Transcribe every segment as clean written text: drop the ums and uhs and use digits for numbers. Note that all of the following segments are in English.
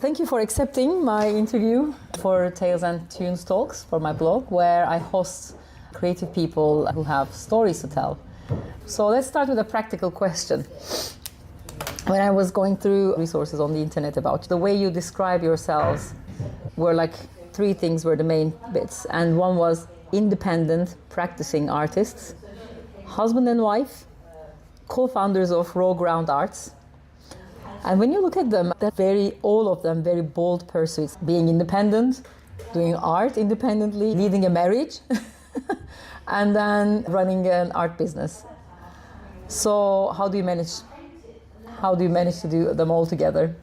Thank you for accepting my interview for Tales and Tunes Talks for my blog, where I host creative people who have stories to tell. So let's start with a practical question. When I was going through resources on the internet about the way you describe yourselves, were like 3 things were the main bits, and one was independent practicing artists, husband and wife, co-founders of Raw Ground Arts. And when you look at them, all of them very bold pursuits. Being independent, doing art independently, leading a marriage, and then running an art business. So how do you manage to do them all together?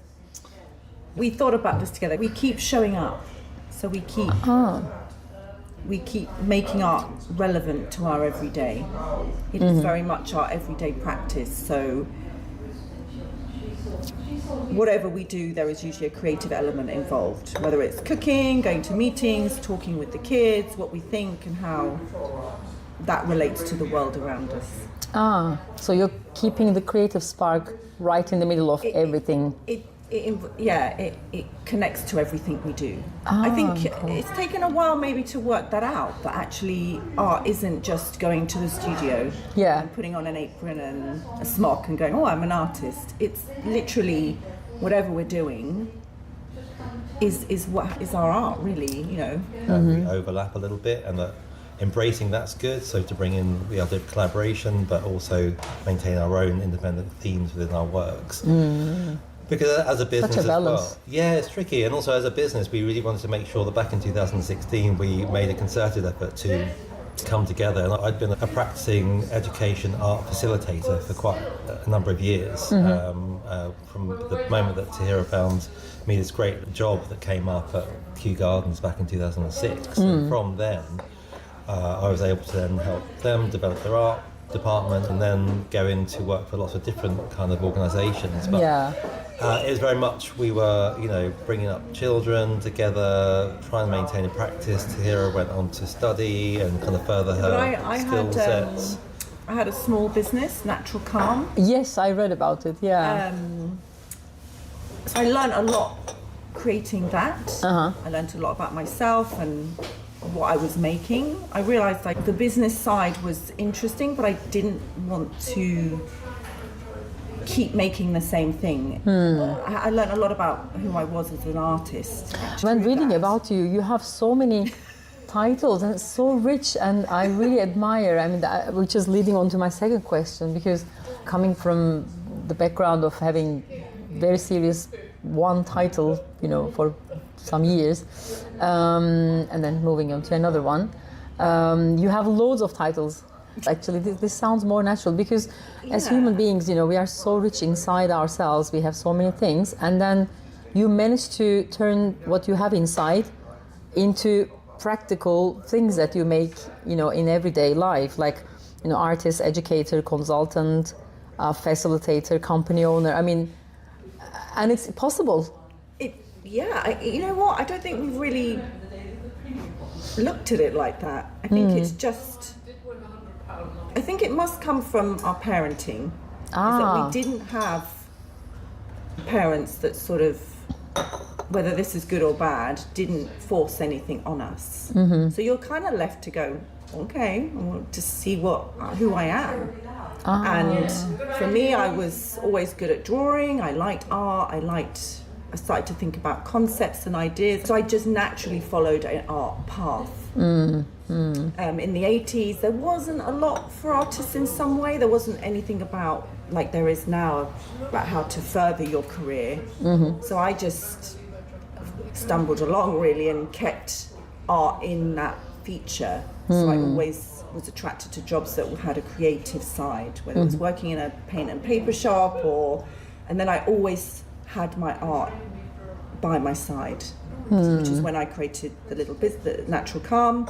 We thought about this together. We keep showing up. So we keep making art relevant to our everyday. It is very much our everyday practice. So whatever we do, there is usually a creative element involved, whether it's cooking, going to meetings, talking with the kids, what we think and how that relates to the world around us. So you're keeping the creative spark right in the middle of everything. It connects to everything we do. I think it's taken a while maybe to work that out, that actually art isn't just going to the studio and putting on an apron and a smock and going, oh, I'm an artist. It's literally whatever we're doing is what is our art, really, you know. We overlap a little bit, and that embracing that's good. So to bring in the other collaboration, but also maintain our own independent themes within our works. Because as a business as well, it's tricky. And also as a business, we really wanted to make sure that back in 2016, we made a concerted effort to come together. And I'd been a practicing education art facilitator for quite a number of years. From the moment that Tahira found me this great job that came up at Kew Gardens back in 2006. And from then, I was able to then help them develop their art department and then go in to work for lots of different kind of organisations. But it was very much, we were, bringing up children together, trying to maintain a practice. Tahira went on to study and kind of further her skill sets. I had a small business, Natural Calm. Yes, I read about it, So I learned a lot creating that. I learned a lot about myself and what I was making. I realised the business side was interesting, but I didn't want to keep making the same thing. I learned a lot about who I was as an artist. When reading about you, you have so many titles and it's so rich, and I really admire, which is leading on to my second question, because coming from the background of having very serious one title, for some years, and then moving on to another one, you have loads of titles. Actually, this sounds more natural because as human beings, we are so rich inside ourselves. We have so many things, and then you manage to turn what you have inside into practical things that you make, in everyday life, like, artist, educator, consultant, facilitator, company owner. And it's possible. You know what? I don't think we've really looked at it like that. I think it's just. I think it must come from our parenting. Is that we didn't have parents that sort of, whether this is good or bad, didn't force anything on us. So you're kind of left to go, okay, to see who I am. And for me, I was always good at drawing. I liked art. I started to think about concepts and ideas. So I just naturally followed an art path. In the 80s, there wasn't a lot for artists in some way. There wasn't anything about, like there is now, about how to further your career. So I just stumbled along really and kept art in that feature. So I always was attracted to jobs that had a creative side, whether it was working in a paint and paper shop and then I always had my art by my side, which is when I created the little business, the Natural Calm.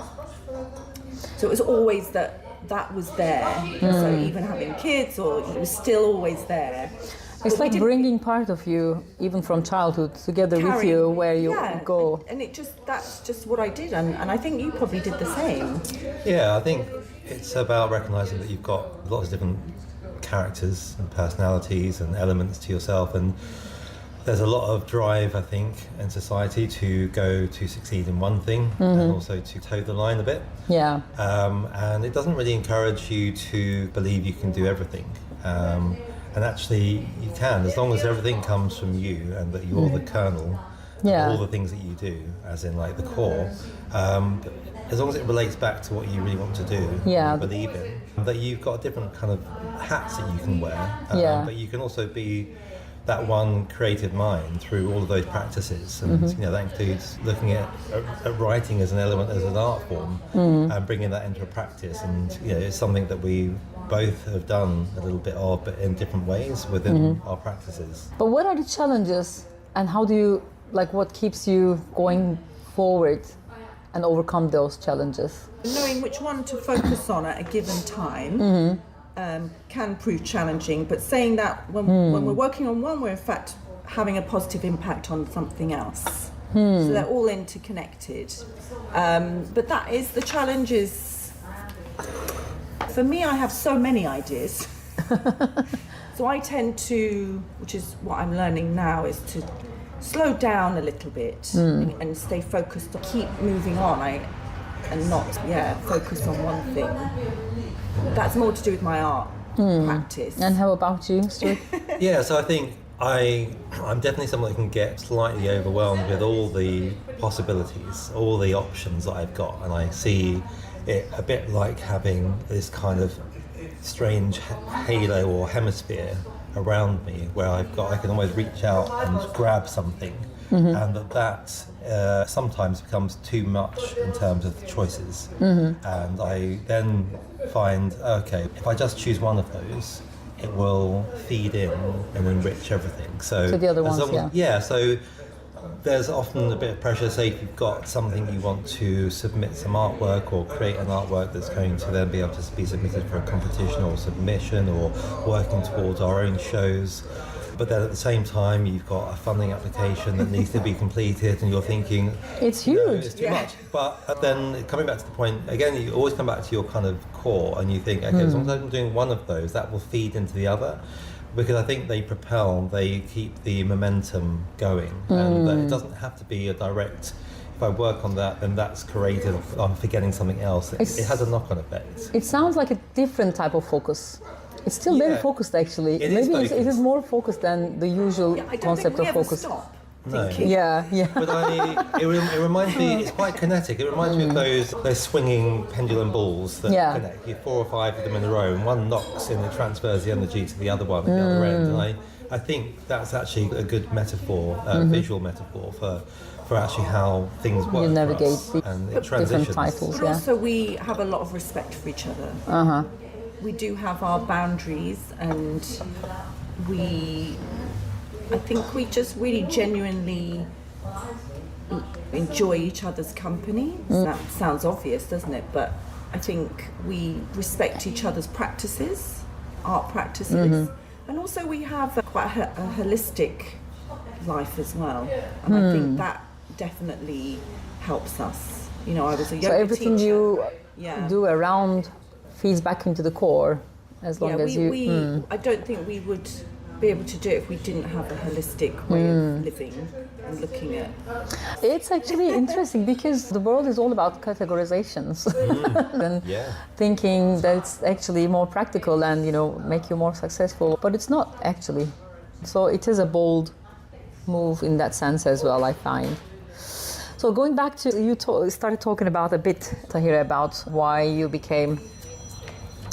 So it was always that was there. So even having kids, it was still always there. It's like bringing part of you, even from childhood, together with you where you go. And that's just what I did, and I think you probably did the same. Yeah, I think it's about recognising that you've got lots of different characters and personalities and elements to yourself, and I there's a lot of drive, I think, in society to succeed in one thing and also to toe the line a bit. Yeah. And it doesn't really encourage you to believe you can do everything. And actually, you can, as long as everything comes from you and that you're the kernel of all the things that you do, as in like the core. As long as it relates back to what you really want to do, and believe in, that you've got different kind of hats that you can wear, but you can also be that one creative mind through all of those practices, and that includes looking at writing as an element, as an art form, and bringing that into a practice. And it's something that we both have done a little bit of, but in different ways within our practices. But what are the challenges, and how do you what keeps you going forward and overcome those challenges? Knowing which one to focus on at a given time can prove challenging, but saying that when we're working on one, we're in fact having a positive impact on something else. So they're all interconnected. But that is, the challenge is, for me, I have so many ideas. So I tend to, which is what I'm learning now, is to slow down a little bit and stay focused, to keep moving on and not focus on one thing. That's more to do with my art practice. And how about you, Stuart? Yeah, so I think I'm definitely someone that can get slightly overwhelmed with all the possibilities, all the options that I've got, and I see it a bit like having this kind of strange halo or hemisphere around me, where I can almost reach out and grab something, and that sometimes becomes too much in terms of the choices. And I then find, okay, if I just choose one of those, it will feed in and enrich everything. So the other ones, so there's often a bit of pressure. Say if you've got something you want to submit some artwork or create an artwork that's going to then be able to be submitted for a competition or submission, or working towards our own shows. But then at the same time, you've got a funding application that needs to be completed, and you're thinking, it's huge. It's too much. But then coming back to the point, again, you always come back to your kind of core, and you think, okay, as long as I'm doing one of those, that will feed into the other. Because I think they keep the momentum going, and it doesn't have to be a direct, if I work on that, then that's creative, I'm forgetting something else. It has a knock-on effect. It sounds like a different type of focus. It's still very focused, actually. Maybe it is more focused than the usual concept of focus. Stop. No. Yeah. But it reminds me, it's quite kinetic. It reminds me of those swinging pendulum balls that connect. You 4 or 5 of them in a row, and one knocks and it transfers the energy to the other one at the other end. And I think that's actually a good metaphor, visual metaphor for actually how things work. You navigate and it transitions. different titles. But also we have a lot of respect for each other. We do have our boundaries, and I think we just really genuinely enjoy each other's company. That sounds obvious, doesn't it? But I think we respect each other's practices, art practices. And also we have quite a holistic life as well. And I think that definitely helps us. I was a yoga teacher. So everything you do around feeds back into the core, as long as you... I don't think we would be able to do it if we didn't have a holistic way of living and looking at. It's actually interesting, because the world is all about categorizations and thinking that it's actually more practical and make you more successful, but it's not actually. So it is a bold move in that sense as well, I find. So going back to, you started talking about a bit, Tahira, about why you became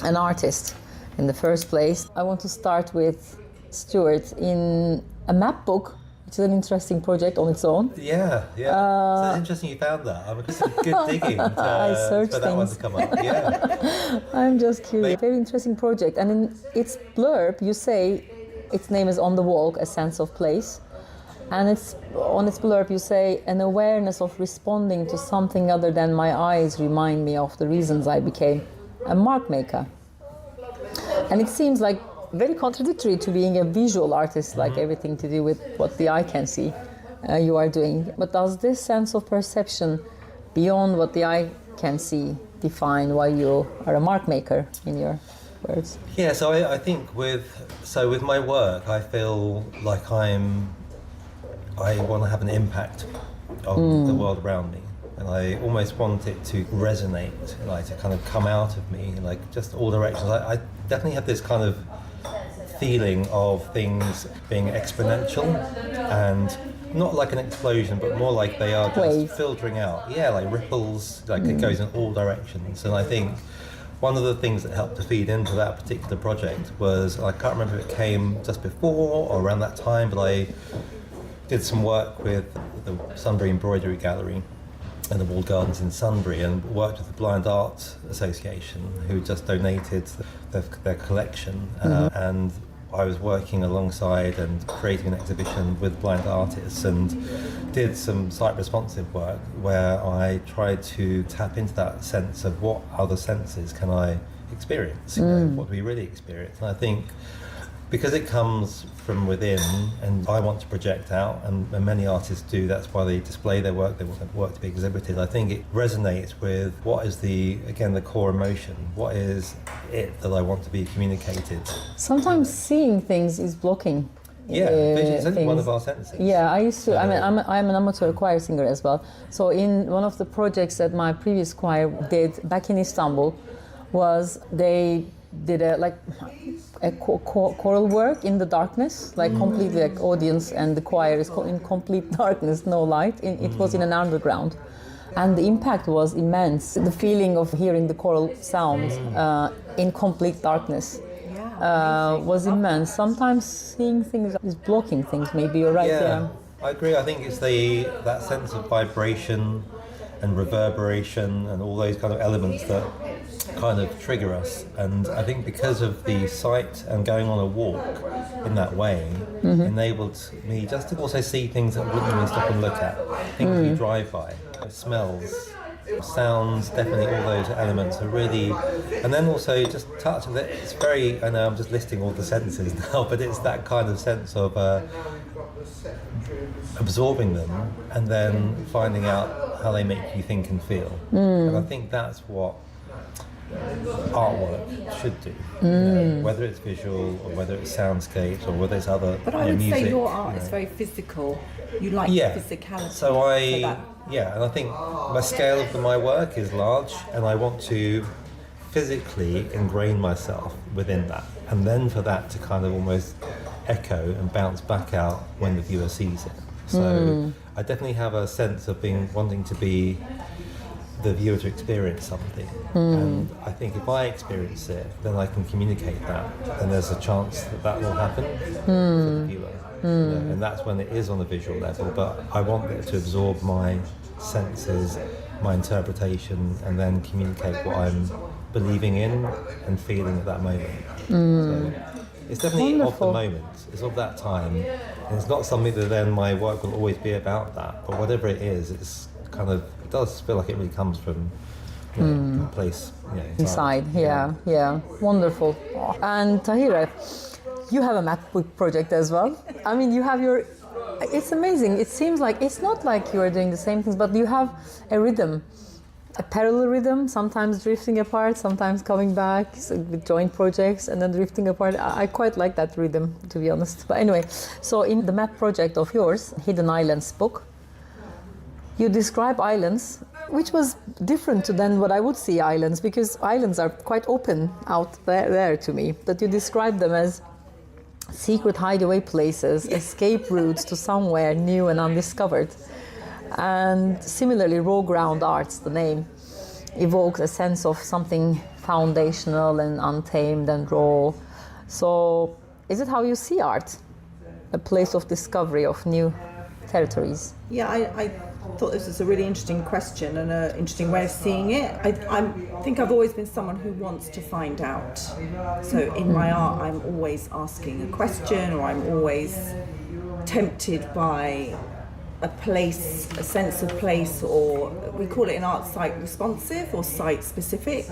an artist in the first place. I want to start with Stuart. In a map book, which is an interesting project on its own. So it's interesting you found that. I'm just good digging for that one to come up. I'm just curious. Very interesting project. And in its blurb, you say its name is On the Walk, A Sense of Place. And on its blurb, you say, an awareness of responding to something other than my eyes remind me of the reasons I became a mark maker. And it seems like very contradictory to being a visual artist, like everything to do with what the eye can see you are doing. But does this sense of perception beyond what the eye can see define why you are a mark maker, in your words? Yeah, so I think with my work, I feel like I'm I want to have an impact on the world around me. And I almost want it to resonate, like to kind of come out of me, like just all directions. I definitely have this kind of feeling of things being exponential and not like an explosion, but more like they are just filtering out. Yeah, like ripples, like it goes in all directions. And I think one of the things that helped to feed into that particular project was, I can't remember if it came just before or around that time, but I did some work with the Sunbury Embroidery Gallery and the Walled Gardens in Sunbury, and worked with the Blind Art Association, who just donated their collection. And I was working alongside and creating an exhibition with blind artists, and did some site responsive work where I tried to tap into that sense of what other senses can I experience, you know, what do we really experience. And I think because it comes from within, and I want to project out, and many artists do, that's why they display their work, they want their work to be exhibited. I think it resonates with what is the core emotion, what is it that I want to be communicated. Sometimes seeing things is blocking. Yeah, vision is only one of our senses. Yeah, I used to, I'm an amateur choir singer as well. So in one of the projects that my previous choir did back in Istanbul, was they did a choral work in the darkness, like completely like audience and the choir is in complete darkness, no light. It was in an underground, and the impact was immense. The feeling of hearing the choral sound in complete darkness was immense. Sometimes seeing things is blocking things. Maybe you're right. Yeah, I agree. I think it's that sense of vibration and reverberation and all those kind of elements that kind of trigger us. And I think because of the sight and going on a walk in that way enabled me just to also see things that I wouldn't even stop and look at, things you drive by, smells, sounds, definitely all those elements are really, and then also just touch of it. It's very, I know I'm just listing all the senses now, but it's that kind of sense of absorbing them and then finding out how they make you think and feel. And I think that's what artwork should do, you know, whether it's visual or whether it's soundscapes or whether it's other But I would music, say your art is very physical. You like physicality. So and I think my scale of my work is large, and I want to physically ingrain myself within that, and then for that to kind of almost echo and bounce back out when the viewer sees it. So I definitely have a sense of wanting to be the viewer to experience something, and I think if I experience it, then I can communicate that, and there's a chance that will happen for the viewer. You know, and that's when it is on a visual level, but I want it to absorb my senses, my interpretation, and then communicate what I'm believing in and feeling at that moment. So it's definitely of the moment, it's of that time, and it's not something that then my work will always be about that, but whatever it is, it's kind of, it does feel like it really comes from a place inside. Yeah, wonderful. And Tahira, you have a MacBook project as well. I mean, you have it's amazing. It seems like it's not like you are doing the same things, but you have a rhythm, a parallel rhythm, sometimes drifting apart, sometimes coming back, with joint projects and then drifting apart. I quite like that rhythm, to be honest. But anyway, so in the map project of yours, Hidden Islands book, you describe islands, which was different than what I would see islands, because islands are quite open out there to me. But you describe them as secret hideaway places, escape routes to somewhere new and undiscovered. And similarly, Raw Ground Arts, the name, evokes a sense of something foundational and untamed and raw. So is it how you see art? A place of discovery of new territories? Yeah, I thought this was a really interesting question and an interesting way of seeing it. I think I've always been someone who wants to find out. So in my art, I'm always asking a question, or I'm always tempted by a place, a sense of place, or we call it in art site responsive or site specific.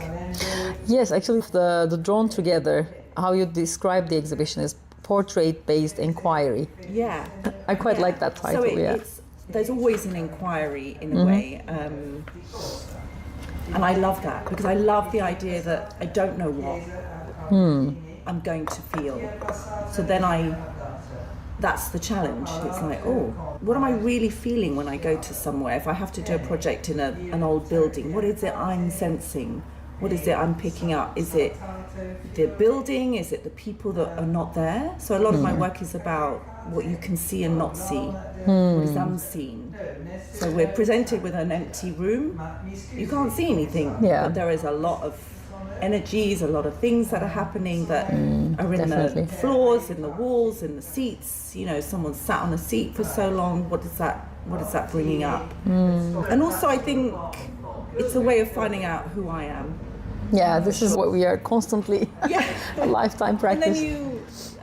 Yes, actually the Drawn Together, how you describe the exhibition is portrait-based inquiry. Yeah. I quite like that title. So there's always an inquiry in a way. And I love that, because I love the idea that I don't know what I'm going to feel. So then I that's the challenge. It's like, oh, what am I really feeling when I go to somewhere? If I have to do a project in an old building, what is it I'm sensing? What is it I'm picking up? Is it the building? Is it the people that are not there? So a lot of my work is about what you can see and not see, what is unseen. So we're presented with an empty room. You can't see anything, but there is a lot of energies, a lot of things that are happening that are in definitely. the floors, in the walls, in the seats. You know, someone sat on a seat for so long. What is that bringing up? And also, I think it's a way of finding out who I am. Yeah, this is what we are constantly a lifetime practice. And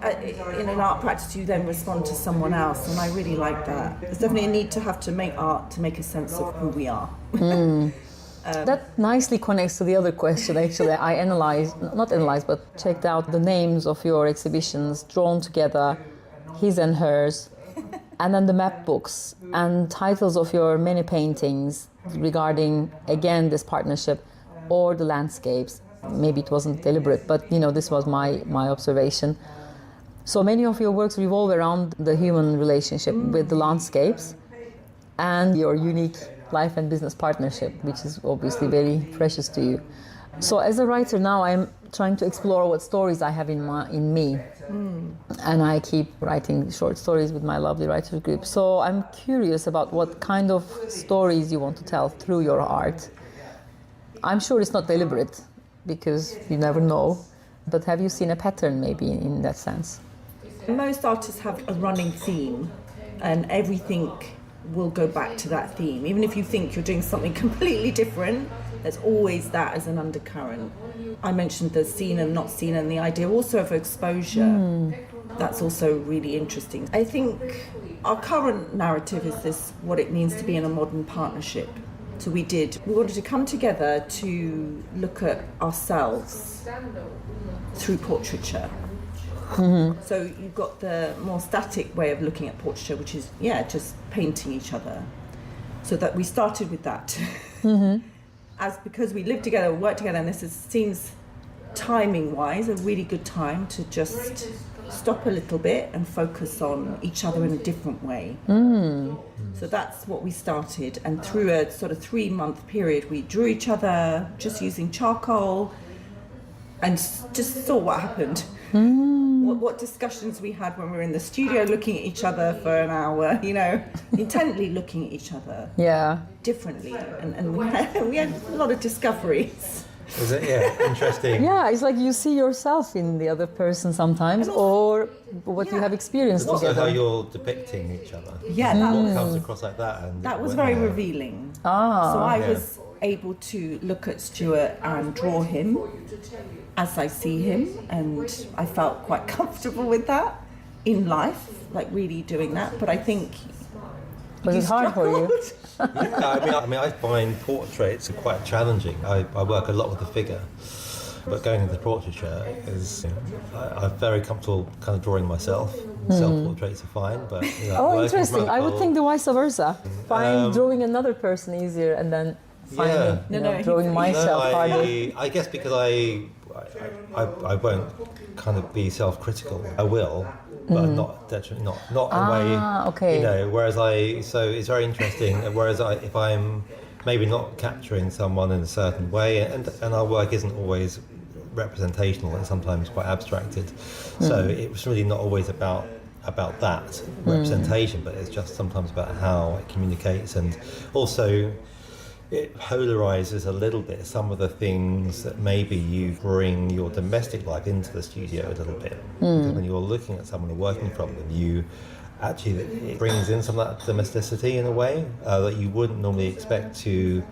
then you, in an art practice, you then respond to someone else, and I really like that. There's definitely a need to have to make art to make a sense of who we are. That nicely connects to the other question. Actually, I but checked out the names of your exhibitions, drawn together, his and hers, and then the map books and titles of your many paintings regarding, again, this partnership or the landscapes. Maybe it wasn't deliberate, but this was my observation. So many of your works revolve around the human relationship with the landscapes and your unique life and business partnership, which is obviously very precious to you. So as a writer now, I'm trying to explore what stories I have in me. And I keep writing short stories with my lovely writers group. So I'm curious about what kind of stories you want to tell through your art. I'm sure it's not deliberate, because you never know, but have you seen a pattern maybe in that sense? Most artists have a running theme, and everything will go back to that theme. Even if you think you're doing something completely different, there's always that as an undercurrent. I mentioned the seen and not seen, and the idea also of exposure. That's also really interesting. I think our current narrative is this, what it means to be in a modern partnership. So we wanted to come together to look at ourselves through portraiture. So you've got the more static way of looking at portraiture, which is, just painting each other. So that we started with that. Because we live together, work together, and seems timing-wise a really good time to just stop a little bit and focus on each other in a different way. So that's what we started, and through a sort of 3-month period we drew each other just using charcoal and just saw what happened. What discussions we had when we were in the studio looking at each other for an hour, intently looking at each other differently, and we had a lot of discoveries. Is it? Yeah, interesting. Yeah, it's like you see yourself in the other person sometimes, or what you have experienced Also together. how you're depicting each other. Yeah, What comes across like that. And that was very revealing. So I was able to look at Stuart and draw him as I see him, and I felt quite comfortable with that in life, like really doing that. But I think Was it hard for you? Yeah, I mean, I find portraits quite challenging. I work a lot with the figure, but going into portraiture is, I'm very comfortable kind of drawing myself. Self-portraits are fine, but Interesting. I would think the vice versa. Find drawing another person easier, and then finding drawing myself harder. I guess because I won't kind of be self-critical. I will, but not away. Whereas so it's very interesting. Whereas if I'm maybe not capturing someone in a certain way, and our work isn't always representational, and sometimes quite abstracted. So it's really not always about that representation, but it's just sometimes about how it communicates, and also it polarizes a little bit some of the things that maybe you bring your domestic life into the studio a little bit. Because when you're looking at someone and working from them, it brings in some of that domesticity in a way that you wouldn't normally expect you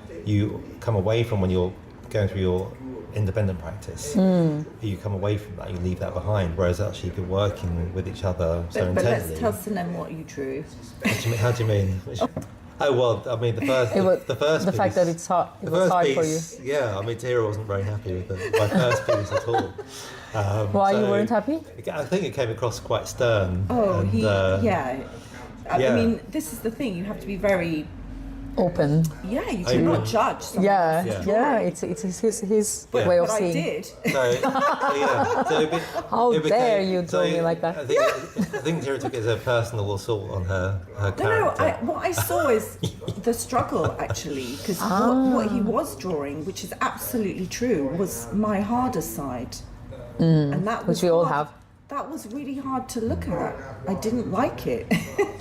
come away from when you're going through your independent practice. You come away from that, you leave that behind, whereas actually if you're working with each other so but intensely. let's tell Sinem what you drew. How do you mean? Oh well, I mean the first piece, fact that it was hard for you. Yeah, I mean Tahira wasn't very happy with my first piece at all. Why you weren't happy? I think it came across quite stern. I mean, this is the thing. You have to be very open. Yeah, you cannot judge someone Yeah, else's yeah, drawing. it's his Yeah. way of But I seeing. did. How dare you draw me like that? I think Tahira took it as a personal assault on her No, character. what I saw is the struggle, actually, because what he was drawing, which is absolutely true, was my harder side. And that was Which we all hard. have. That was really hard to look at. I didn't like it.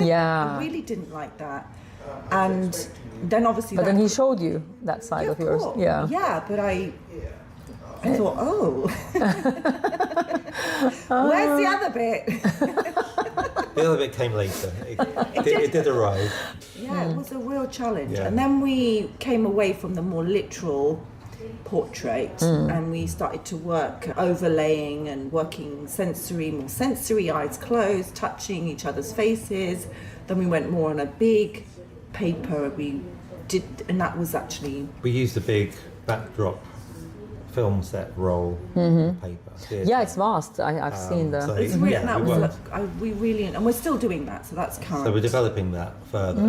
Yeah. I really didn't like that. And then obviously But then he showed you that side of yours. course. Yeah. Yeah, but I thought, oh, where's the other bit? The other bit came later. It did arrive. Yeah, it was a real challenge. Yeah. And then we came away from the more literal portrait and we started to work overlaying and working more sensory, eyes closed, touching each other's faces. Then we went more on a big paper. And that was actually... We used a big backdrop film set roll paper. Yeah, it's vast. I've seen the. so- It's really, Yeah, and that we was worked. we really, and we're still doing that, so that's current. So we're developing that further.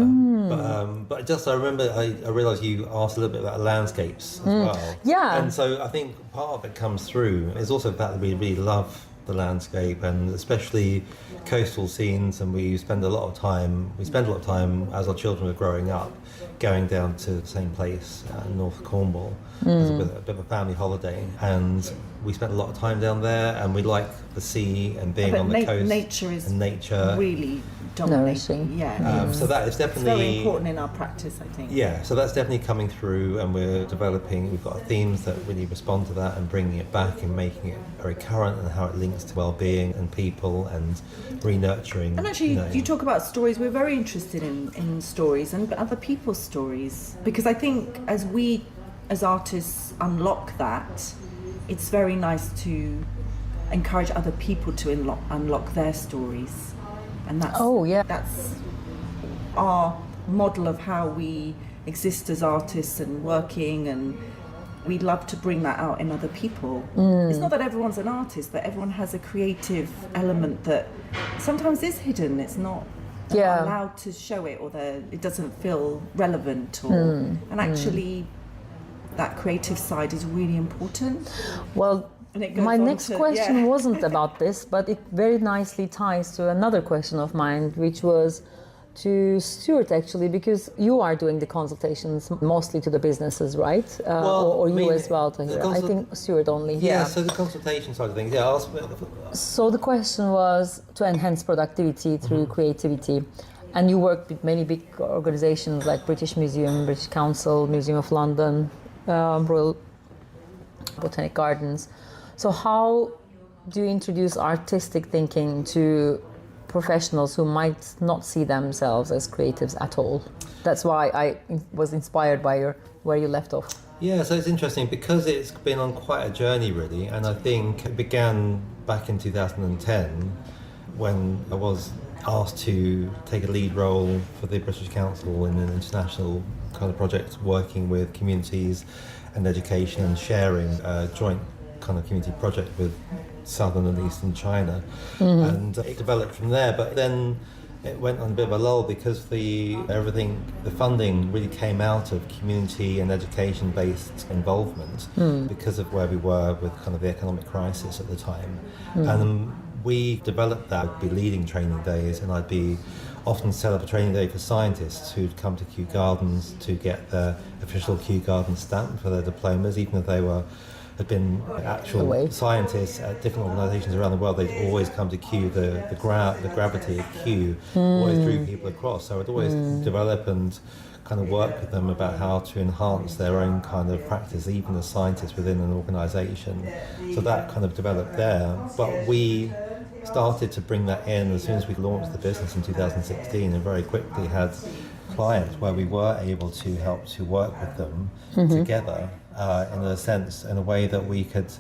But just I remember I realised you asked a little bit about landscapes as well. Yeah. And so I think part of it comes through. It's also the fact that we really love the landscape and especially coastal scenes, and we spend a lot of time as our children were growing up going down to the same place in North Cornwall as a bit of a family holiday, and we spent a lot of time down there, and we like the sea and being But on the coast. nature is and nature. really dominating. Nourishing. Yeah, So that is it's definitely very important in our practice, I think. Yeah, so that's definitely coming through, and we're developing. We've got themes that really respond to that, and bringing it back and making it very current, and how it links to well-being and people and re-nurturing. And actually, you talk about stories. We're very interested in stories and other people's stories, because I think as we, as artists, unlock that, it's very nice to encourage other people to unlock their stories, and that's that's our model of how we exist as artists and working, and we love to bring that out in other people. It's not that everyone's an artist, but everyone has a creative element that sometimes is hidden. It's not they're not allowed to show it, or it doesn't feel relevant, or and actually that creative side is really important. Well, And it goes my on next to- question yeah. wasn't about this, but it very nicely ties to another question of mine, which was to Stuart, actually, because you are doing the consultations mostly to the businesses, right? Or you as well, Tahira. I think Stuart only. Yeah, so the consultation side of things, So the question was to enhance productivity through creativity. And you work with many big organizations like British Museum, British Council, Museum of London, Royal Botanic Gardens. So how do you introduce artistic thinking to professionals who might not see themselves as creatives at all? That's why I was inspired by where you left off. Yeah, so it's interesting because it's been on quite a journey really, and I think it began back in 2010 when I was asked to take a lead role for the British Council in an international kind of project working with communities and education and sharing a joint kind of community project with southern and eastern China, and it developed from there. But then it went on a bit of a lull because the funding really came out of community and education based involvement because of where we were with kind of the economic crisis at the time. And we developed that. I'd be leading training days, and I'd be often set up a training day for scientists who'd come to Kew Gardens to get their official Kew Gardens stamp for their diplomas, even if they had been actual scientists at different organisations around the world. They'd always come to Kew. The gravity of Kew always drew people across. So I'd always develop and kind of work with them about how to enhance their own kind of practice, even as scientists within an organisation. So that kind of developed there. But we started to bring that in as soon as we launched the business in 2016, and very quickly had clients where we were able to help to work with them together in a way that we could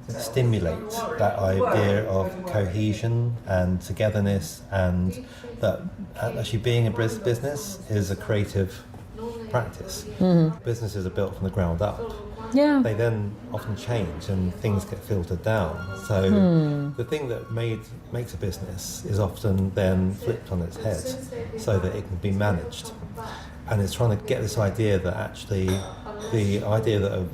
stimulate that idea of cohesion and togetherness, and that actually being a business is a creative practice. Businesses are built from the ground up. Yeah. They then often change and things get filtered down. So the thing that makes a business is often then flipped on its head so that it can be managed. and it's trying to get this idea that actually the idea that of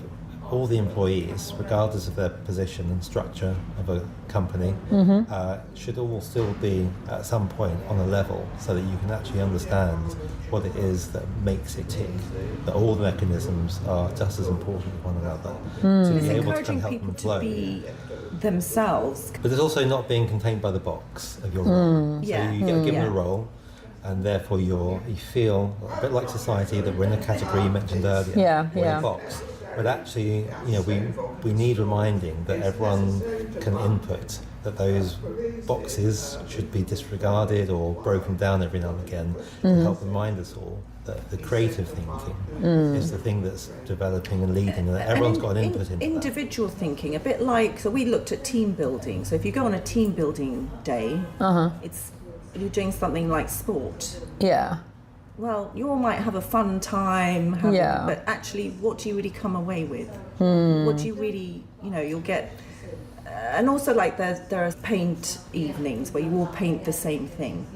all the employees, regardless of their position and structure of a company, should all still be at some point on a level so that you can actually understand what it is that makes it tick, that all the mechanisms are just as important as one another, to be able to kind of help them flow. To be themselves. But there's also not being contained by the box of your role. So you get given a role, and therefore you feel a bit like society, that we're in a category you mentioned earlier, we're in a box. But actually, we need reminding that everyone can input, that those boxes should be disregarded or broken down every now and again to help remind us all that the creative thinking is the thing that's developing and leading, and that everyone's got an input into individual thinking, a bit like, so we looked at team building. So if you go on a team building day, you're doing something like sport. Yeah. Well, you all might have a fun time, but actually, what do you really come away with? What do you really, you'll get... and also, like, there are paint evenings where you all paint the same thing.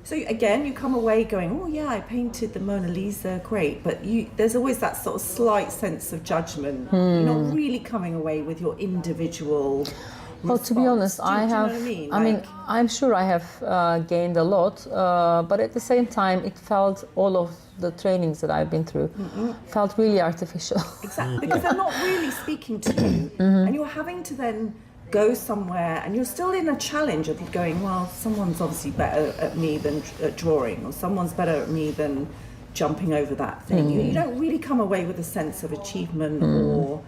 So, again, you come away going, oh, yeah, I painted the Mona Lisa, great. But there's always that sort of slight sense of judgment. You're not really coming away with your individual... Well, to be honest, I'm sure I have gained a lot, but at the same time, it felt, all of the trainings that I've been through, felt really artificial. Exactly, because they're not really speaking to you, and you're having to then go somewhere, and you're still in a challenge of going, well, someone's obviously better at me than at drawing, or someone's better at me than jumping over that thing. You don't really come away with a sense of achievement or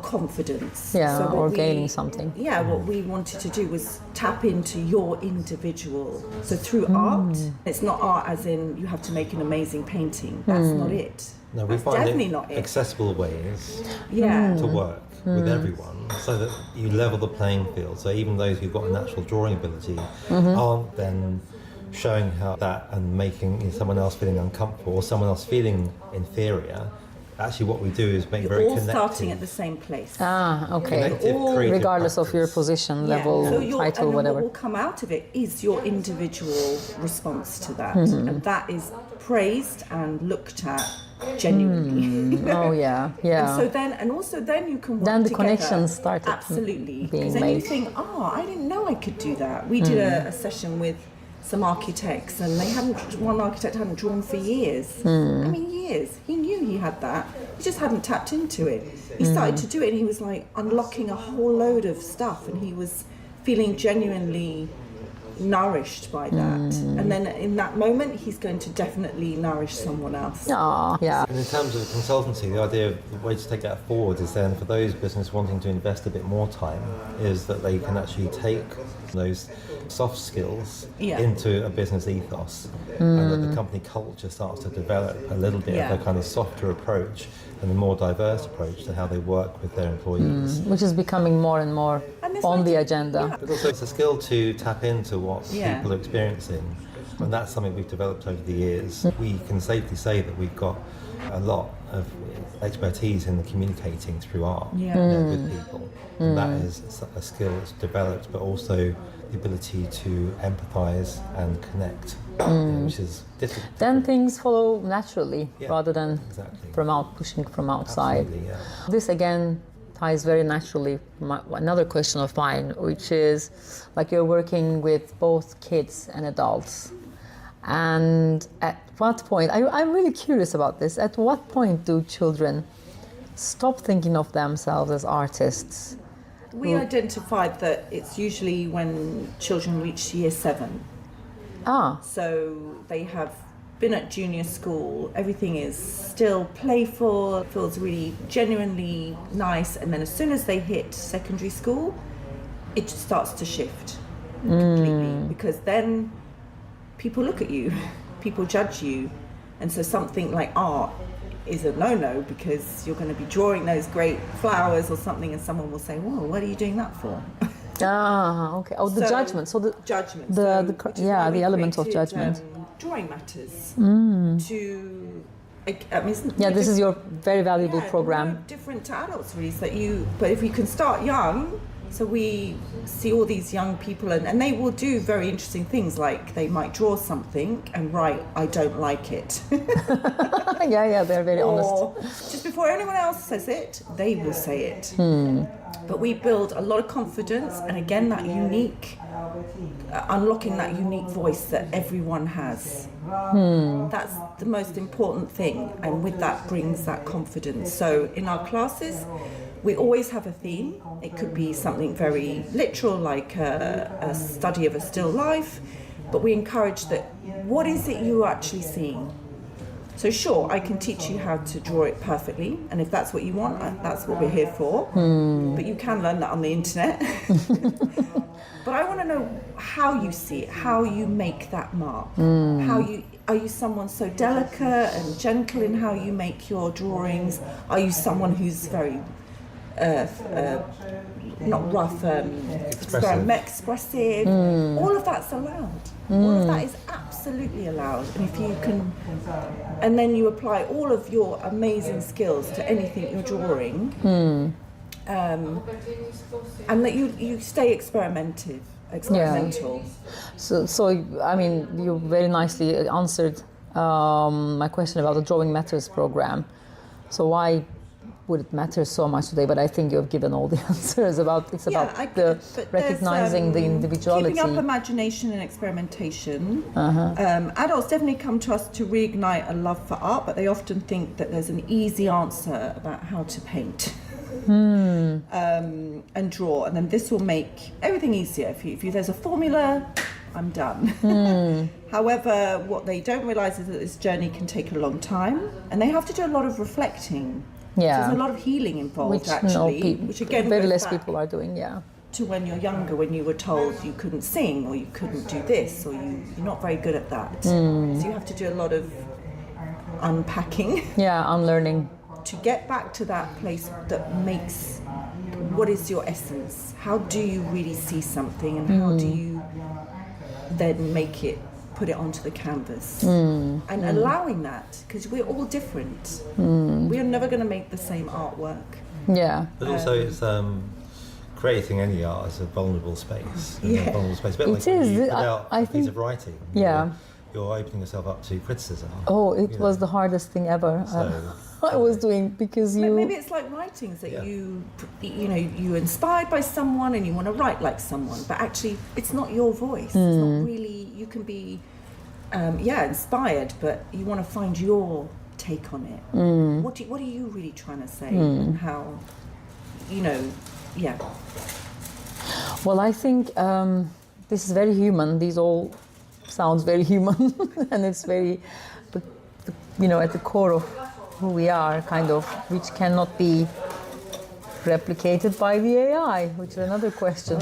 confidence. Or gaining something. What we wanted to do was tap into your individual. So through art, it's not art as in you have to make an amazing painting. That's not it. No, we find definitely not accessible ways to work with everyone, so that you level the playing field. So even those who've got a natural drawing ability aren't then showing how that and making someone else feeling uncomfortable or someone else feeling inferior. Actually, what we do is make very connected. All starting at the same place. Okay. Regardless of your position, level, title, whatever. What will come out of it is your individual response to that, and that is praised and looked at genuinely. And also then you can work then the together. Connections started absolutely being then made. You think, I didn't know I could do that. We did a session with some architects, and one architect hadn't drawn for years. Years. He knew he had that. He just hadn't tapped into it. He started to do it, and he was like unlocking a whole load of stuff, and he was feeling genuinely nourished by that. And then in that moment, he's going to definitely nourish someone else. And in terms of consultancy, the idea of the way to take that forward is then for those business wanting to invest a bit more time, is that they can actually take those soft skills into a business ethos, and that the company culture starts to develop a little bit of a kind of softer approach and a more diverse approach to how they work with their employees. Which is becoming more and more on the agenda. But also it's a skill to tap into what people are experiencing, and that's something we've developed over the years. We can safely say that we've got a lot of expertise in the communicating through art with people. And that is a skill that's developed, but also the ability to empathise and connect, which is difficult. Then things follow naturally rather than pushing from outside. This again ties very naturally. Another question of mine, which is like you're working with both kids and adults. And at what point, I'm really curious about this, at what point do children stop thinking of themselves as artists? We identified that it's usually when children reach year 7. So they have been at junior school, everything is still playful, feels really genuinely nice, and then as soon as they hit secondary school, it just starts to shift completely, because then people look at you, people judge you, and so something like art is a no-no, because you're going to be drawing those great flowers or something, and someone will say, "Whoa, what are you doing that for?" Okay. Oh, the judgment. So the judgment. The element of judgment. Drawing matters. This is your very valuable program. Different to adults, really. So but if you can start young, So we see all these young people and they will do very interesting things, like they might draw something and write, "I don't like it." Yeah, they're very Or honest. just before anyone else says it, they will say it. But we build a lot of confidence, and again, that unique, unlocking that unique voice that everyone has. That's the most important thing, and with that brings that confidence. So in our classes, we always have a theme. It could be something very literal, like a study of a still life, but we encourage that, what is it you're actually seeing? So sure, I can teach you how to draw it perfectly, and if that's what you want, that's what we're here for. But you can learn that on the internet. But I want to know how you see it, how you make that mark. Are you someone so delicate and gentle in how you make your drawings? Are you someone who's very not rough, expressive? All of that's allowed. All of that is absolutely allowed. And if you can, and then you apply all of your amazing skills to anything you're drawing, and that you stay experimental. So I mean, you very nicely answered my question about the Drawing Matters program. So why would it matter so much today? But I think you've given all the answers about recognizing the individuality. Keeping up imagination and experimentation. Adults definitely come to us to reignite a love for art, but they often think that there's an easy answer about how to paint. And draw, and then this will make everything easier. If there's a formula, I'm done. However, what they don't realise is that this journey can take a long time, and they have to do a lot of reflecting. So there's a lot of healing involved, which again very less people are doing. To when you're younger, when you were told you couldn't sing, or you couldn't do this, or you're not very good at that. So you have to do a lot of unpacking. Unlearning. To get back to that place that makes, what is your essence? How do you really see something, and how do you then put it onto the canvas? And allowing that, because we're all different. We're never going to make the same artwork. But also it's creating any art is a vulnerable space. A vulnerable space. A bit like when you put out a piece of writing. You're opening yourself up to criticism. It was the hardest thing ever. I was doing, because maybe it's like writings that you're inspired by someone and you want to write like someone, but actually it's not your voice. It's not really. You can be inspired, but you want to find your take on it. What are you really trying to say, and how? Well, I think this is very human. These all sounds very human, and it's very, at the core of who we are, kind of, which cannot be replicated by the AI, which is another question.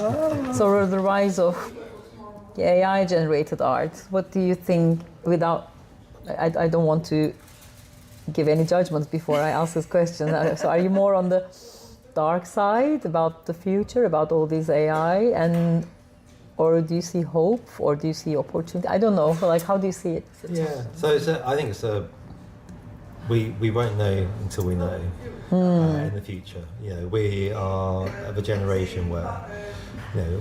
So the rise of the AI-generated art, what do you think, without, I don't want to give any judgments before I ask this question. So are you more on the dark side about the future, about all these AI, or do you see hope, or do you see opportunity? I don't know, how do you see it? So I think it's we won't know until we know in the future. We are of a generation where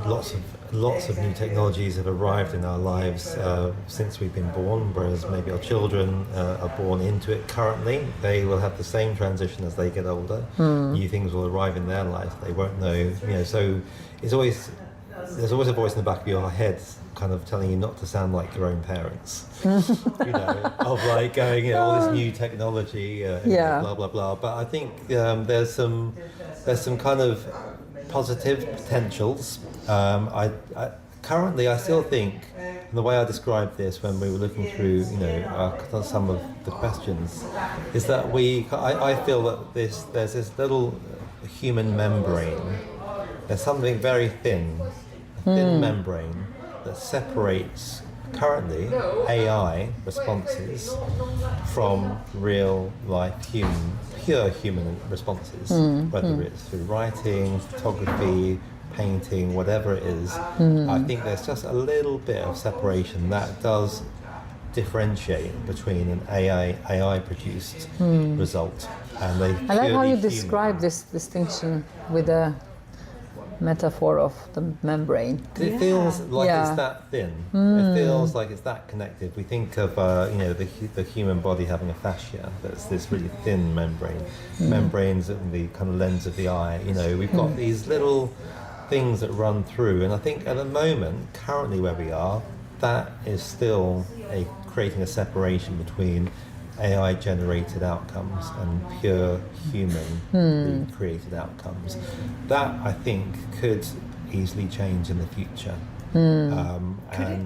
lots of new technologies have arrived in our lives since we've been born, whereas maybe our children are born into it currently. They will have the same transition as they get older. New things will arrive in their life. They won't know. So there's always a voice in the back of your head kind of telling you not to sound like your own parents, of going, all this new technology, blah blah blah. But I think there's some kind of positive potentials. Currently, I still think, and the way I described this when we were looking through, some of the questions, is that I feel that there's this little human membrane. There's something very thin, a thin membrane that separates currently AI responses from real life pure human responses, whether it's through writing, photography, painting, whatever it is. I think there's just a little bit of separation that does differentiate between an AI produced result and I like how you describe this distinction with metaphor of the membrane. 'Cause it feels like Yeah. it's that thin. It feels like it's that connected. We think of the human body having a fascia that's this really thin membrane. Membranes in the kind of lens of the eye. We've got these little things that run through, and I think at the moment, currently where we are, that is still creating a separation between AI generated outcomes and pure human created outcomes. That I think could easily change in the future. Could it?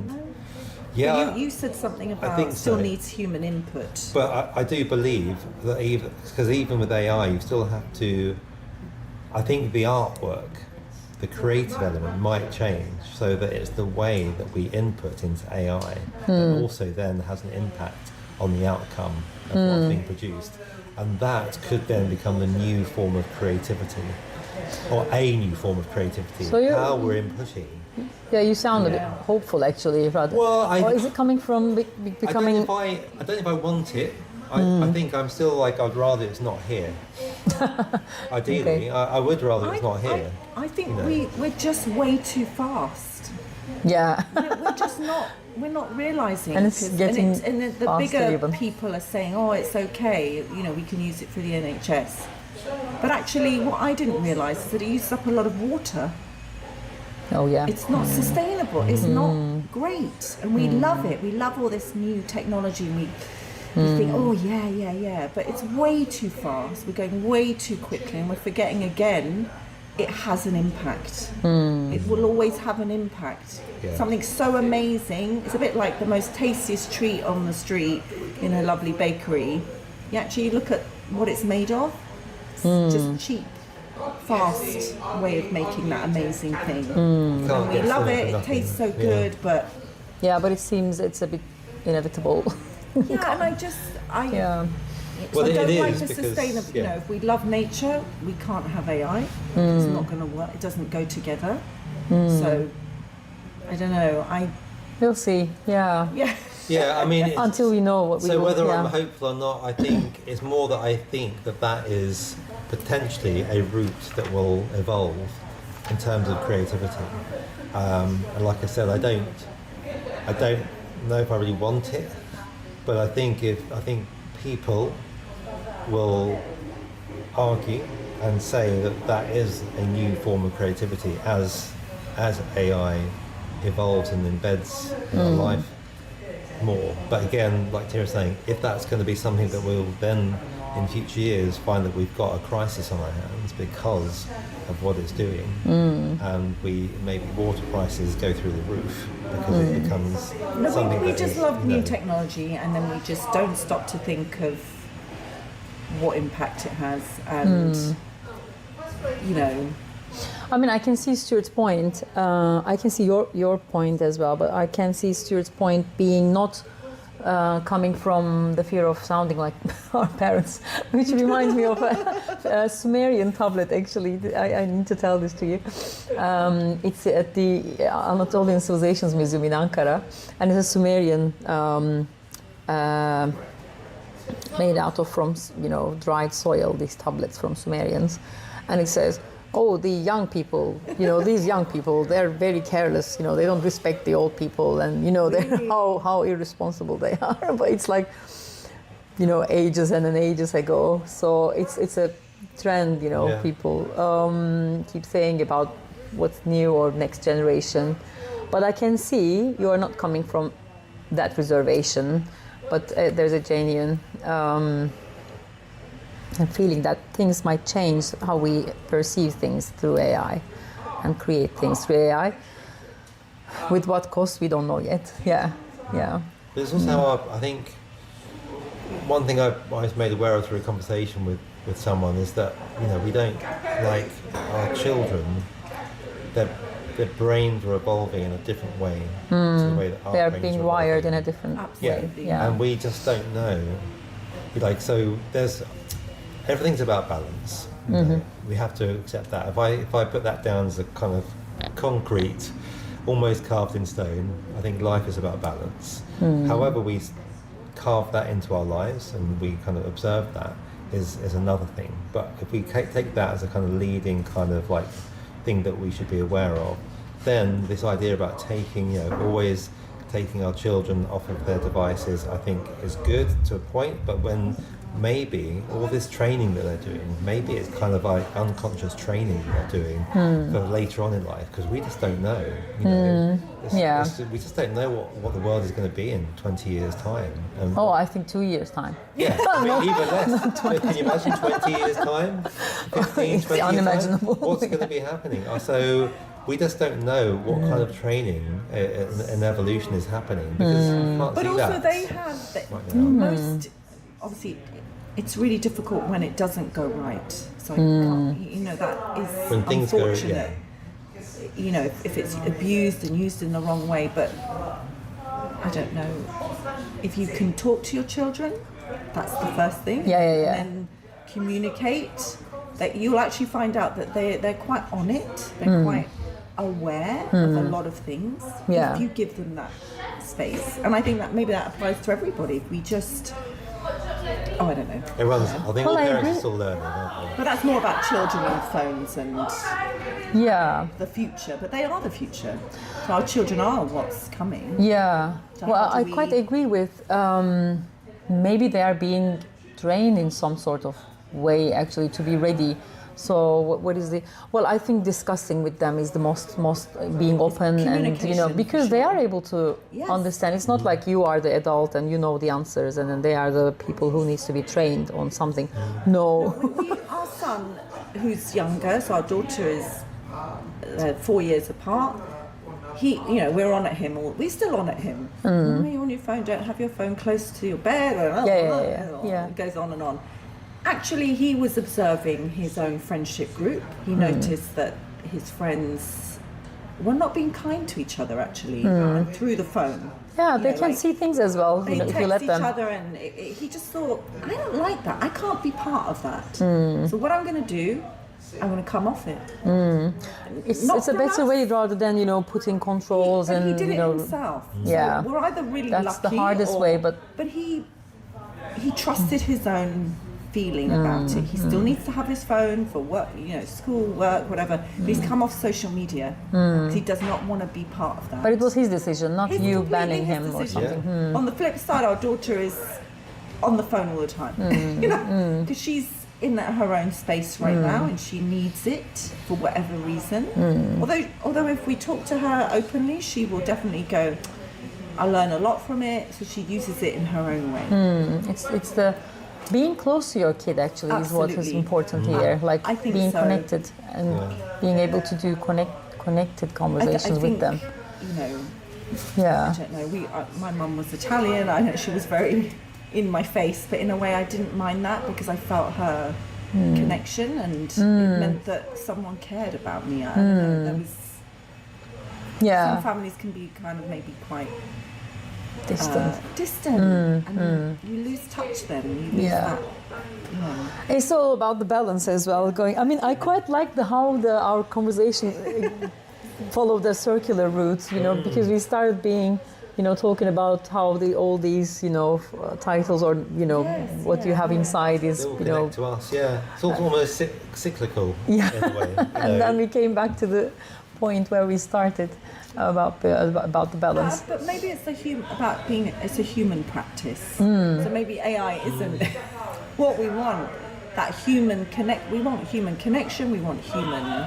Yeah, You said something about think still so. needs human input. but I do believe that even with AI, you still have to. I think the artwork, the creative element might change so that it's the way that we input into AI that also then has an impact on the outcome of what's being produced. And that could then become the new form of creativity, or a new form of creativity, So how we're inputting. Yeah, you sound a bit hopeful, actually. Rather. Well, or is it coming from becoming? I don't know if I want it. I think I'm still like, I'd rather it's not here. Ideally, Okay. I would rather it's not here. I think we're just way too fast. Yeah. We're just not. We're not realising. And it's getting and the faster bigger even. people are saying, "Oh, it's okay. We can use it for the NHS." But actually, what I didn't realise is that it uses up a lot of water. Oh yeah. It's not sustainable. It's not great, and we love it. We love all this new technology, and we think, "Oh yeah." But it's way too fast. We're going way too quickly, and we're forgetting again. It has an impact. It will always have an impact. Yeah. Something so amazing. It's a bit like the most tastiest treat on the street in a lovely bakery. You actually look at what it's made of. It's just cheap, fast way of making that amazing thing. You can't We get love something it. for It nothing. tastes so Yeah. good, but Yeah, but it seems it's a bit inevitable. yeah, and Yeah. Well, I it don't like is the because, sustainable. yeah. If we love nature, we can't have AI. It's not going to work. It doesn't go together. So I don't know. We'll see. Yeah. Yeah. Yeah, I mean, Until we know what we so will. whether yeah. I'm hopeful or not, I think it's more that I think that is potentially a route that will evolve in terms of creativity. And like I said, I don't know if I really want it, but I think people will argue and say that is a new form of creativity as AI evolves and embeds in our life more. But again, like Tahira's saying, if that's going to be something that we'll then in future years find that we've got a crisis on our hands because of what it's doing, and maybe water prices go through the roof because it becomes something We that just is, love new technology, and then we just don't stop to think of what impact it has, and I mean, I can see Stuart's point. I can see your point as well, but I can see Stuart's point being not coming from the fear of sounding like our parents, which reminds me of a Sumerian tablet, actually. I need to tell this to you. It's at the Anatolian Civilizations Museum in Ankara, and it's a Sumerian made out of dried soil, these tablets from Sumerians. And it says, oh, the young people, these young people, they're very careless, they don't respect the old people, and they're how irresponsible they are. But it's like, ages and ages ago. So it's a trend, people keep saying about what's new or next generation. But I can see you are not coming from that reservation, but there's a genuine feeling that things might change how we perceive things through AI and create things through AI. With what cost, we don't know yet. Yeah. But it's also, I think, one thing I was made aware of through a conversation with someone is that, we don't, like our children, their brains are evolving in a different way to the way that our They're brains being are wired in evolving. a different Absolutely. way. Yeah. And we just don't know. So everything's about balance. We have to accept that. If I put that down as a kind of concrete, almost carved in stone, I think life is about balance. However we carve that into our lives and we kind of observe that is another thing. But if we take that as a kind of leading kind of like thing that we should be aware of. Then this idea about taking, always taking our children off of their devices, I think is good to a point, but when maybe all this training that they're doing, maybe it's kind of like unconscious training that they're doing for later on in life, because we just don't know. We just don't know what the world is going to be in 20 years' time. I think 2 years' time. Yeah, even less. Can you imagine 20 years' time? 15, It's 20 unimaginable. years' time? What's going to be happening? So we just don't know what kind of training and evolution is happening, because you can't But see also that they have right now. most, obviously, it's really difficult when it doesn't go right. So you can't, that is When things go, unfortunate. If it's abused and used in the wrong way. But I don't know, if you can talk to your children, that's the first thing. Yeah. And then communicate. That you'll actually find out that they're quite on it. They're quite aware of a lot of things. Yeah. If you give them that space. And I think that maybe that applies to everybody. If we just, I don't know. I think all I parents agree. are still learning, aren't But that's more about children and phones and the future. But they are the future. So our children are what's coming. Yeah. So Well, how I do quite we- agree with maybe they are being trained in some sort of way actually to be ready. So what is the? Well, I think discussing with them is the most being open, and Communication, because for they sure. are able to understand. It's not like you are the adult and you know the answers, and then they are the people who needs to be trained on something. No. Our son, who's younger, so our daughter is 4 years apart. We're on at him. We're still on at him. You're on your phone. Don't have your phone close to your bed. Yeah. It goes on and on. Actually, he was observing his own friendship group. He noticed that his friends were not being kind to each other, actually, and through the phone. Yeah, they can see things as well. They If you let text them. each other, and he just thought, I don't like that. I can't be part of that. So what I'm going to do, I'm going to come off it. It's a better way rather than putting controls But and he did it himself. Yeah. So we're either really That's lucky. the hardest way, but he trusted his own feeling about it. He still needs to have his phone for work, school, work, whatever. But he's come off social media. He does not want to be part of that. But it was his decision, not It's you completely banning his him or decision. something. On the flip side, our daughter is on the phone all the time, because she's in her own space right now, and she needs it for whatever reason. Although if we talk to her openly, she will definitely go, I learn a lot from it, so she uses it in her own way. It's the being close to your kid actually is what is Absolutely. important here. Like I think being so. connected and being able to do connected conversations I with think, them. I don't know. My mum was Italian. I know she was very in my face, but in a way I didn't mind that because I felt her connection, and it meant that someone cared about me. I don't know. There was some families can be kind of maybe quite distant, and you lose touch then. You lose that. It's all about the balance as well. I quite like how our conversation followed the circular route, because we started being, talking about how all these, titles or, what you have inside is, They all connect to us, It's almost cyclical in a way. And then we came back to the point where we started about the balance. But maybe it's it's a human practice. So maybe AI isn't what we want. That human connect. We want human connection. We want human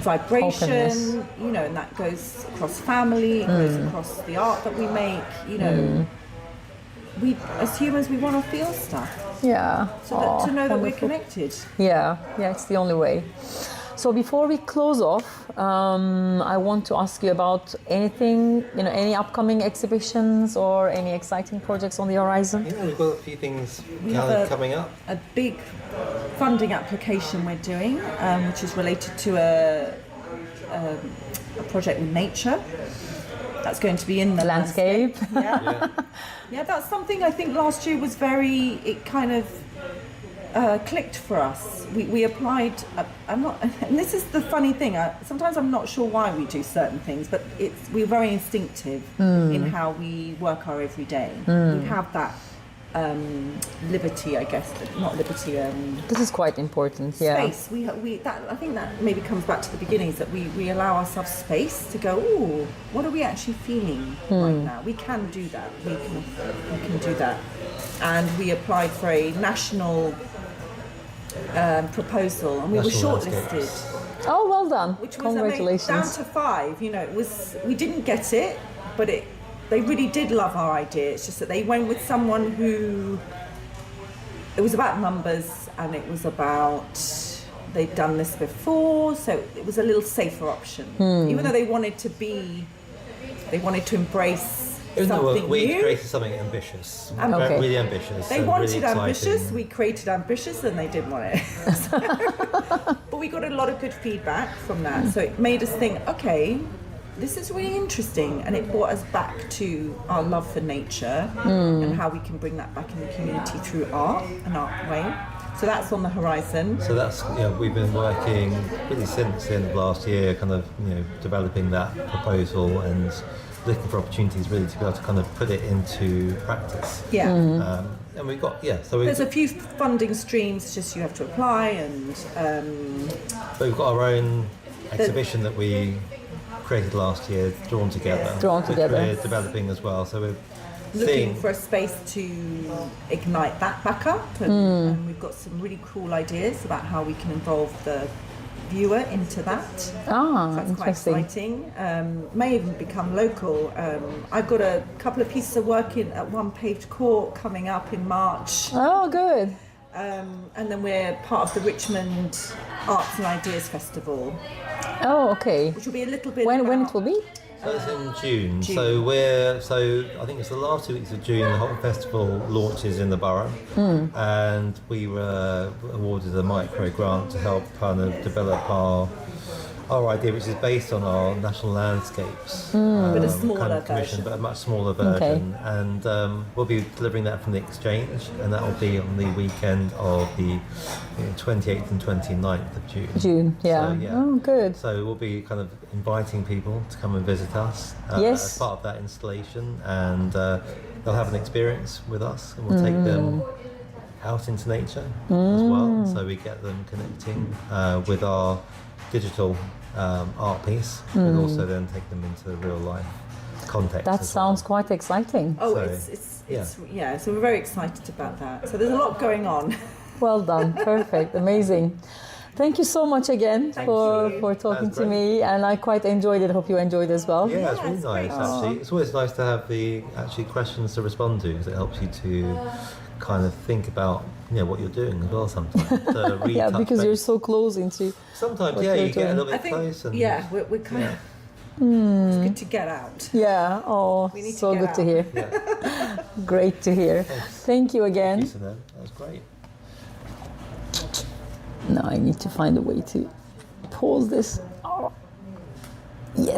vibration. Openness. And that goes across family. It goes across the art that we make. We as humans we want to feel stuff. Yeah. So to know that we're wonderful. connected. Yeah, it's the only way. So before we close off, I want to ask you about anything, any upcoming exhibitions or any exciting projects on the horizon? We've got a few things coming up. A big funding application we're doing, which is related to a project with nature. That's going to be in the Landscape. Yeah, that's something I think last year was it kind of clicked for us. We applied. And this is the funny thing. Sometimes I'm not sure why we do certain things, but we're very instinctive in how we work our everyday. We have that liberty, I guess, not liberty. This is quite important. Yeah. Space. I think that maybe comes back to the beginnings, that we allow ourselves space to go, oh, what are we actually feeling right now? We can do that. We can do that. And we applied for a national proposal, and we were shortlisted. Oh, well done. Which was Congratulations. down to 5. You know, we didn't get it, but they really did love our idea. It's just that they went with someone who, it was about numbers, and it was about, they'd done this before, so it was a little safer option. Even though they wanted to embrace something we new. created something ambitious, Okay. really ambitious. They and wanted really exciting. ambitious, we created ambitious, and they didn't want it. But we got a lot of good feedback from that, so it made us think, okay, this is really interesting, and it brought us back to our love for nature and how we can bring that back in the community through art, an art way. So that's on the horizon. So that's, we've been working really since the end of last year, kind of, developing that proposal and looking for opportunities really to be able to kind of put it into practice. Yeah. And we've got, There's a few funding streams, just you have to apply, and but we've got our own exhibition that we created last year, Drawn Together. Which we're developing as well. So we're looking for a space to ignite that back up, and we've got some really cool ideas about how we can involve the viewer into that. So that's quite exciting. May even become local. I've got a couple of pieces of work at One Paved Court coming up in March. Oh, good. And then we're part of the Richmond Arts and Ideas Festival. Oh, okay. Which will be a little bit When it will be? So it's in June. June. So I think it's the last 2 weeks of June. The whole festival launches in the borough, and we were awarded a micro grant to help kind of develop our idea, which is based on our national landscapes. But a smaller commission, version. but a much smaller version. And we'll be delivering that from the exchange, and that will be on the weekend of the 28th and 29th of June. Yeah. So, Oh, good. So we'll be kind of inviting people to come and visit us as part of that installation, and they'll have an experience with us, and we'll take them out into nature as well. So we get them connecting with our digital art piece, but also then take them into the real life context. That sounds quite exciting. Oh, So, it's so we're very excited about that. So there's a lot going on. Well done. Perfect. Amazing. Thank you so much again for talking to me, and I quite enjoyed it. Hope you enjoyed as well. Yeah, it's really it's nice great. actually. It's always nice to have the questions to respond to, because it helps you to kind of think about what you're doing as well sometimes. To Yeah, retouch because you're base. so close into. Sometimes, what you you're get a doing. little I bit think, close. And we're kind of. It's good to get out. Yeah. Oh, We need to so get good to out. hear. Yeah, Great to hear. Thank you again. piece of them. That was great. Now I need to find a way to pause this. Oh. Yes.